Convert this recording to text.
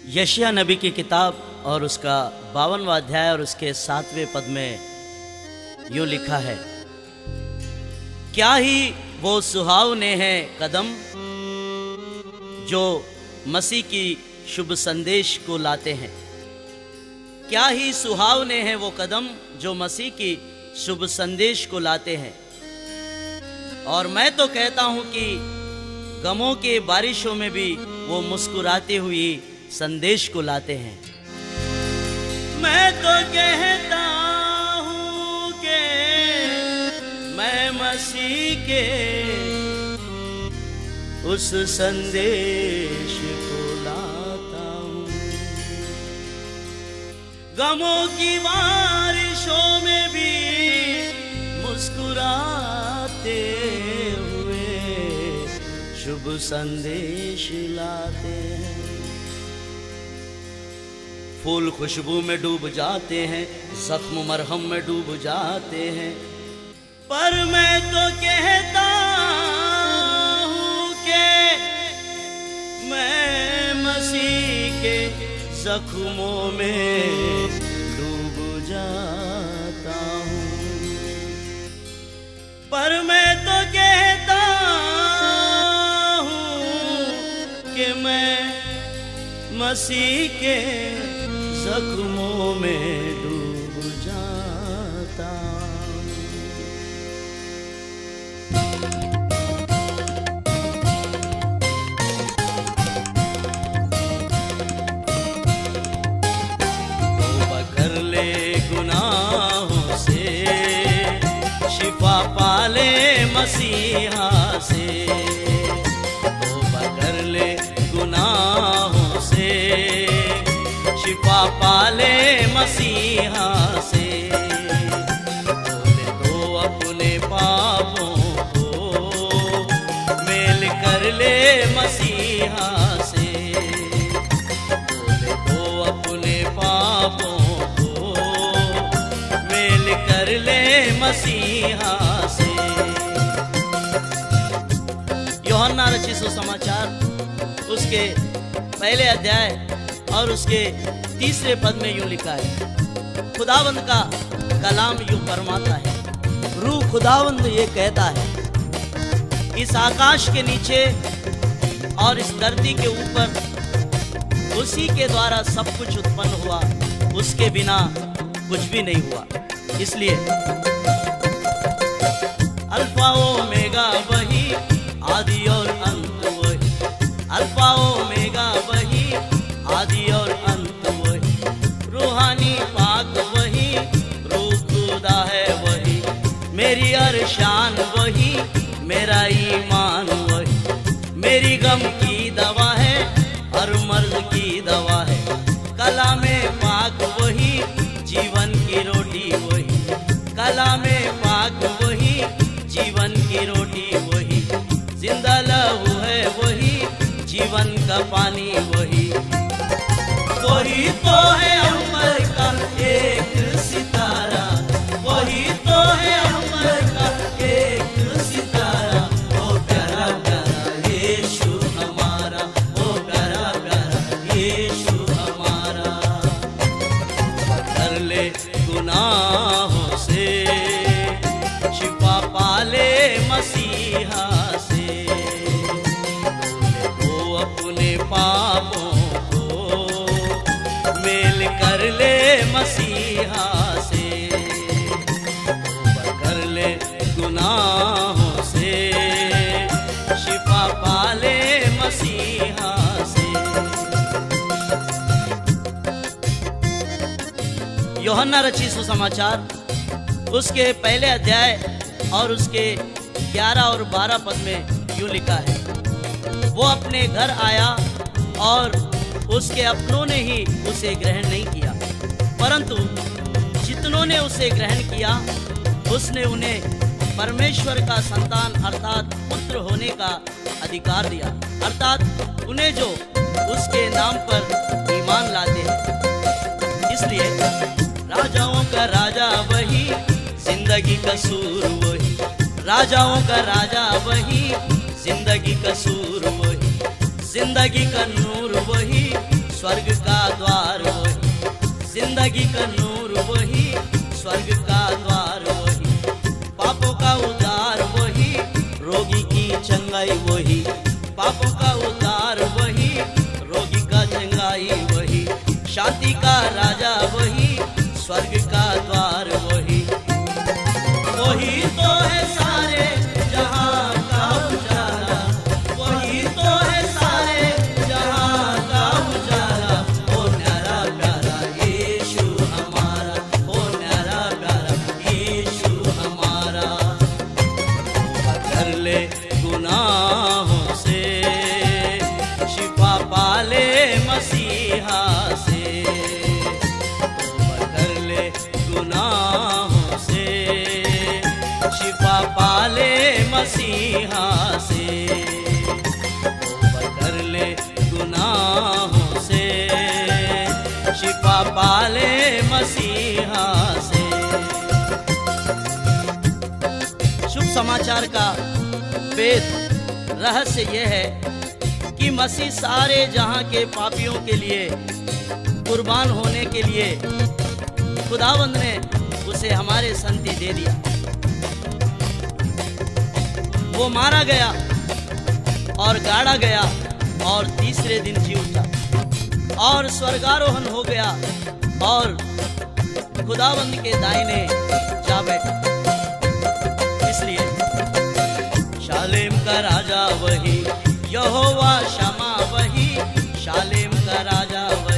यशायाह नबी की किताब और उसका 52वां अध्याय और उसके 7वें पद में यूं लिखा है, क्या ही वो सुहावने हैं कदम जो मसीह की शुभ संदेश को लाते हैं। क्या ही सुहावने हैं वो कदम जो मसीह की शुभ संदेश को लाते हैं। और मैं तो कहता हूं कि गमों के बारिशों में भी वो मुस्कुराते हुए संदेश को लाते हैं। मैं तो कहता हूं कि मैं मसीह के उस संदेश को लाता हूं। गमों की बारिशों में भी मुस्कुराते हुए शुभ संदेश लाते हैं। फूल खुशबू में डूब जाते हैं, जख्म मरहम में डूब जाते हैं, पर मैं तो कहता हूं कि मैं मसीह के जख्मों में डूब जाता हूं। पर मैं तो कहता हूं कि मैं मसीह के जख्मों में डूब जाता हूं। तौबा कर ले गुनाहों से, शिफा पाले मसीहा से। तौबा कर ले गुनाहों से, शिफा पाले मसीहा से। बोले तो अपने पापों को मेल कर ले मसीहा से। बोले तो अपने पापों को मेल कर ले मसीहा से। यूहन्ना रचित सुसमाचार उसके पहले अध्याय और उसके 3 पद में यूं लिखा है, खुदावंद का कलाम यूं फरमाता है, रूह खुदावंद ये कहता है, इस आकाश के नीचे और इस धरती के ऊपर उसी के द्वारा सब कुछ उत्पन्न हुआ, उसके बिना कुछ भी नहीं हुआ। इसलिए अल्फा ओमेगा वही, आदि और अंत वही। अल्फा ओमेगा वही, आदि और अंत वही। रूहानी पाक वही, रूह खुदा है वही। मेरी अरशान वही, मेरा ईमान वही। मेरी गम की दवा है, हर मर्द की दवा है। कलामे पाक वही, जीवन की रोटी वही। कलामे पाक वही, जीवन की रोटी वही। जिंदा लहू है वही, जीवन का पानी वही। वही तो है अमर का एक सितारा, वही तो है अमर का एक सितारा। ओ प्यारा प्यारा यीशु हमारा, ओ प्यारा प्यारा यीशु हमारा। कर ले गुनाहों से, शिफा पाले मसीहा से। तो अपने पापों मेल कर ले मसीहा से। तौबा कर ले गुनाहों से, शिफा पाले मसीहा से। यूहन्ना रचित सुसमाचार उसके पहले अध्याय और उसके 11 और 12 पद में यूं लिखा है, वो अपने घर आया और उसके अपनों ने ही उसे ग्रहण नहीं किया, परंतु जितनों ने उसे ग्रहण किया उसने उन्हें परमेश्वर का संतान अर्थात पुत्र होने का अधिकार दिया, अर्थात उन्हें जो उसके नाम पर ईमान लाते हैं। इसलिए राजाओं का राजा वही, जिंदगी का सूर वही। राजाओं का राजा वही, जिंदगी का सूर वही। जिंदगी का नूर वही, स्वर्ग जिंदगी का नूर वही, स्वर्ग का द्वार वही, पापों का उद्धार वही, रोगी की चंगाई वही, पापों का उद्धार वही, रोगी का चंगाई वही, शांति का राजा वही, स्वर्ग का द्वार वही। वही तो है सारे जहां का उजाला, वही तो है सारे जहां का उजाला। ओ न्यारा प्यारा यीशु हमारा, ओ न्यारा प्यारा यीशु हमारा। कर ले गुनाहों से, शिफा पाले मसीहा से, कर ले गुनाहों से, शिफा पाले मसीहा से, कर ले गुनाहों से, शिफा पाले मसीहा से। शुभ समाचार का वेद रहस्य यह है कि मसीह सारे जहां के पापियों के लिए कुर्बान होने के लिए खुदावंद ने उसे हमारे संति दे दिया। वो मारा गया और गाड़ा गया और तीसरे दिन जी उठा और स्वर्गारोहण हो गया और खुदावंद के दाहिने जा बैठा। इसलिए शालेम का राजा वही, यहोवा शमा वही, शालेम का राजा वही,